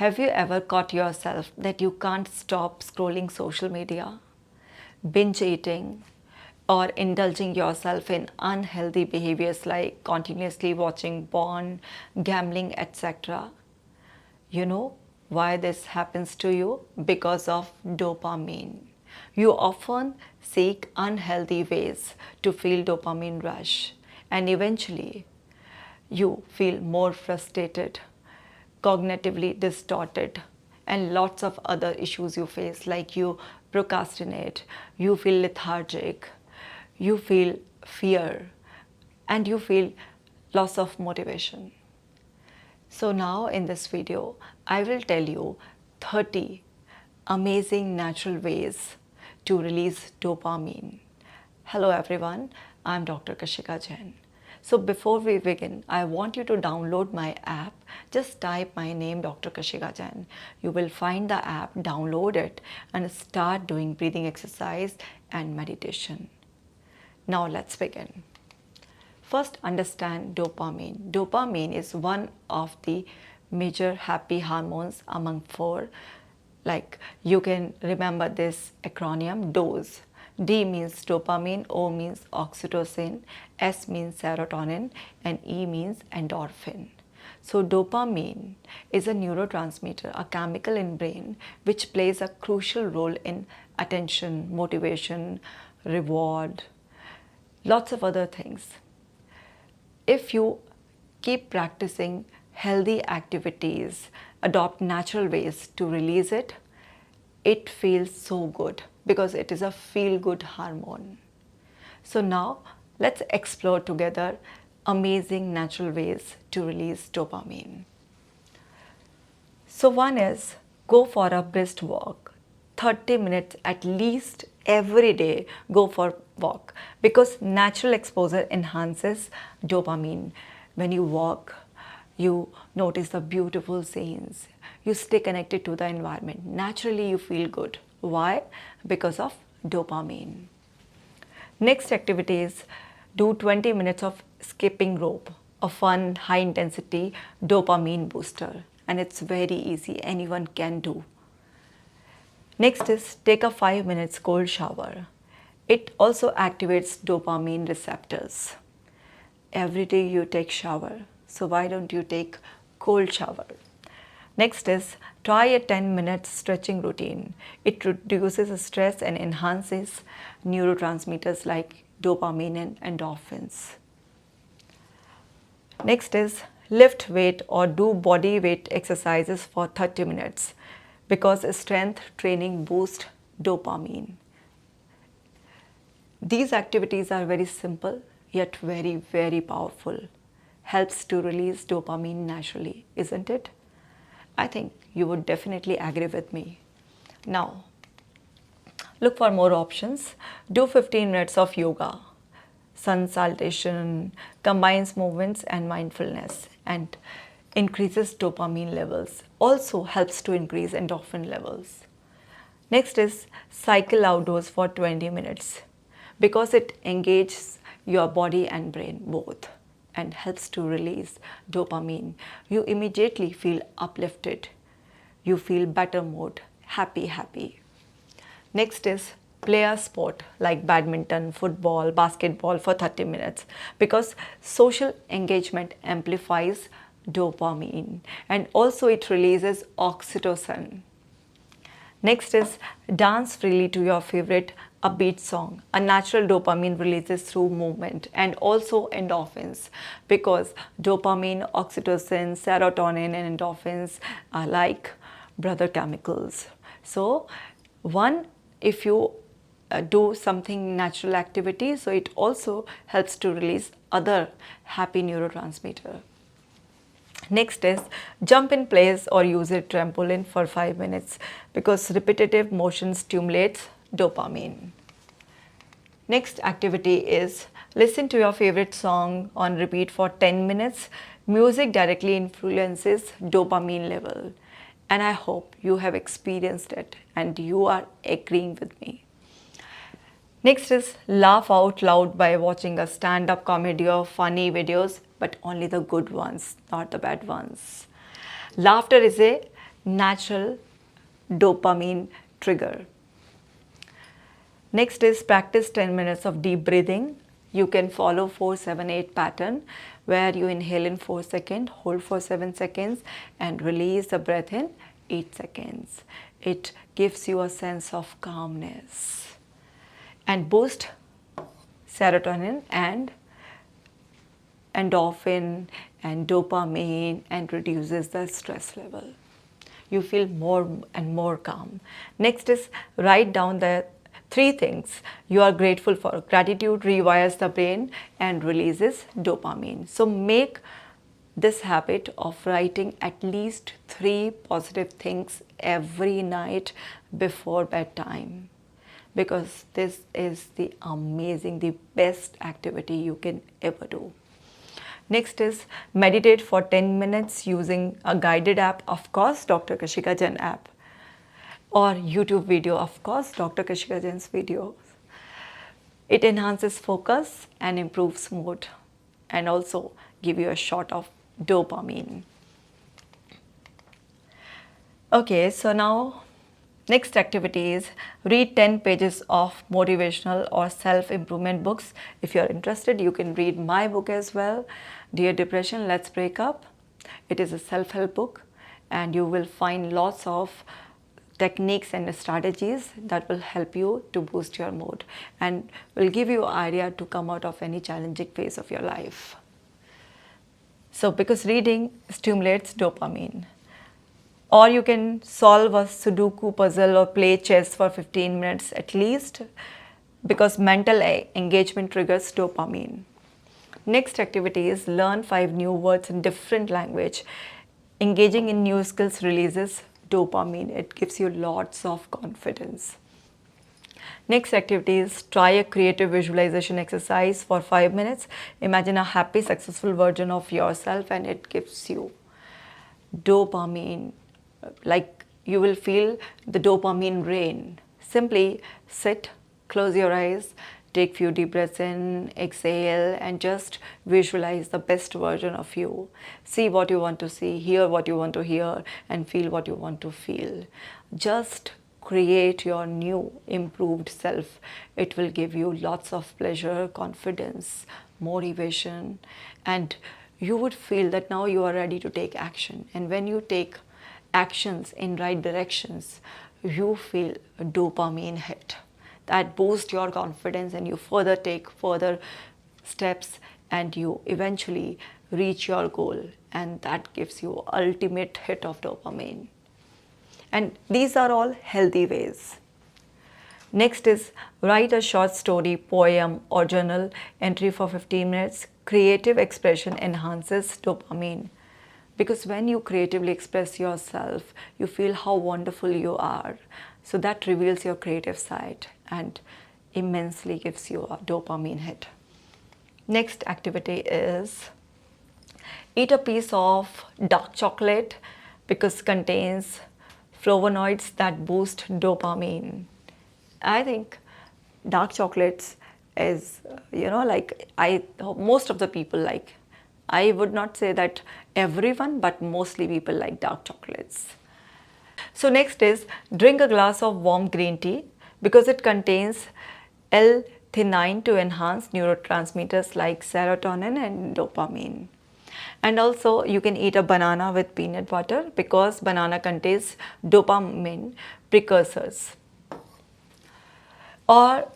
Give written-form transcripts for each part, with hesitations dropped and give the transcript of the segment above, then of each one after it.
Have you ever caught yourself that you can't stop scrolling social media, binge eating, or indulging yourself in unhealthy behaviors like continuously watching porn, gambling, etc.? You know why this happens to you? Because of dopamine. You often seek unhealthy ways to feel dopamine rush, and eventually you feel more frustrated, cognitively distorted, and lots of other issues you face, like you procrastinate, you feel lethargic, you feel fear, and you feel loss of motivation. So now in this video, I will tell you 30 amazing natural ways to release dopamine. Hello everyone, I'm Dr. Kashika Jain. So before we begin, I want you to download my app. Just type my name, Dr. Kashika Jain. You will find the app, download it, and start doing breathing exercise and meditation. Now let's begin. First, understand dopamine. Dopamine is one of the major happy hormones among four. Like you can remember this acronym DOSE. D means dopamine, O means oxytocin, S means serotonin, and E means endorphin. So dopamine is a neurotransmitter, a chemical in brain which plays a crucial role in attention, motivation, reward, lots of other things. If you keep practicing healthy activities, adopt natural ways to release it, it feels so good because it is a feel-good hormone. So now let's explore together amazing natural ways to release dopamine. So one is go for a brisk walk. 30 minutes at least every day, go for walk, because natural exposure enhances dopamine. When you walk, you notice the beautiful scenes, you stay connected to the environment, naturally you feel good. Why? Because of dopamine. Next activity is do 20 minutes of skipping rope, a fun high intensity dopamine booster, and it's very easy, anyone can do. Next is take a 5 minutes cold shower. It also activates dopamine receptors. Every day you take shower, so why don't you take cold shower? Next is try a 10-minute stretching routine. It reduces stress and enhances neurotransmitters like dopamine and endorphins. Next is lift weight or do body weight exercises for 30 minutes because strength training boosts dopamine. These activities are very simple yet very, very powerful. Helps to release dopamine naturally, isn't it? I think you would definitely agree with me. Now, look for more options. Do 15 minutes of yoga. Sun salutation combines movements and mindfulness and increases dopamine levels. Also helps to increase endorphin levels. Next is cycle outdoors for 20 minutes because it engages your body and brain both and helps to release dopamine. You immediately feel uplifted. You feel better mood, happy. Next is play a sport like badminton, football, basketball for 30 minutes because social engagement amplifies dopamine and also it releases oxytocin. Next is dance freely to your favorite upbeat song. A natural dopamine releases through movement and also endorphins because dopamine, oxytocin, serotonin and endorphins are like brother chemicals. So one, if you do something natural activity, so it also helps to release other happy neurotransmitter. Next is jump in place or use a trampoline for 5 minutes because repetitive motion stimulates dopamine. Next activity is listen to your favorite song on repeat for 10 minutes. Music directly influences dopamine level and I hope you have experienced it and you are agreeing with me. Next is laugh out loud by watching a stand-up comedy or funny videos, but only the good ones, not the bad ones. Laughter is a natural dopamine trigger. Next is practice 10 minutes of deep breathing. You can follow 4-7-8 pattern where you inhale in 4 seconds, hold for 7 seconds and release the breath in 8 seconds. It gives you a sense of calmness and boost serotonin and endorphin and dopamine and reduces the stress level. You feel more and more calm. Next is write down the 3 things you are grateful for. Gratitude rewires the brain and releases dopamine. So make this habit of writing at least 3 positive things every night before bedtime, because this is the amazing, the best activity you can ever do. Next is meditate for 10 minutes using a guided app, of course, Dr. Kashika Jain app, or YouTube video, of course, Dr. Kashika Jain's videos. It enhances focus and improves mood and also give you a shot of dopamine. Okay, so now next activity is read 10 pages of motivational or self-improvement books. If you're interested, you can read my book as well, Dear Depression, Let's Break Up. It is a self-help book and you will find lots of techniques and strategies that will help you to boost your mood and will give you an idea to come out of any challenging phase of your life. So because reading stimulates dopamine. Or you can solve a Sudoku puzzle or play chess for 15 minutes at least, because mental engagement triggers dopamine. Next activity is learn 5 new words in different language. Engaging in new skills releases dopamine. It gives you lots of confidence. Next activity is try a creative visualization exercise for 5 minutes. Imagine a happy, successful version of yourself and it gives you dopamine. Like you will feel the dopamine rain. Simply sit, close your eyes, take few deep breaths in, exhale and just visualize the best version of you. See what you want to see, hear what you want to hear and feel what you want to feel. Just create your new improved self. It will give you lots of pleasure, confidence, motivation, and you would feel that now you are ready to take action. And when you take actions in right directions, you feel a dopamine hit that boosts your confidence and you further take further steps and you eventually reach your goal, and that gives you ultimate hit of dopamine. And these are all healthy ways. Next is write a short story, poem or journal entry for 15 minutes. Creative expression enhances dopamine. Because when you creatively express yourself, you feel how wonderful you are. So that reveals your creative side and immensely gives you a dopamine hit. Next activity is eat a piece of dark chocolate because it contains flavonoids that boost dopamine. I think dark chocolates is, most of the people like. I would not say that everyone, but mostly people like dark chocolates. So next is drink a glass of warm green tea because it contains L-theanine to enhance neurotransmitters like serotonin and dopamine. And also you can eat a banana with peanut butter because banana contains dopamine precursors. Or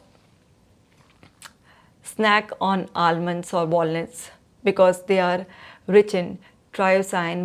snack on almonds or walnuts because they are rich in trypsin.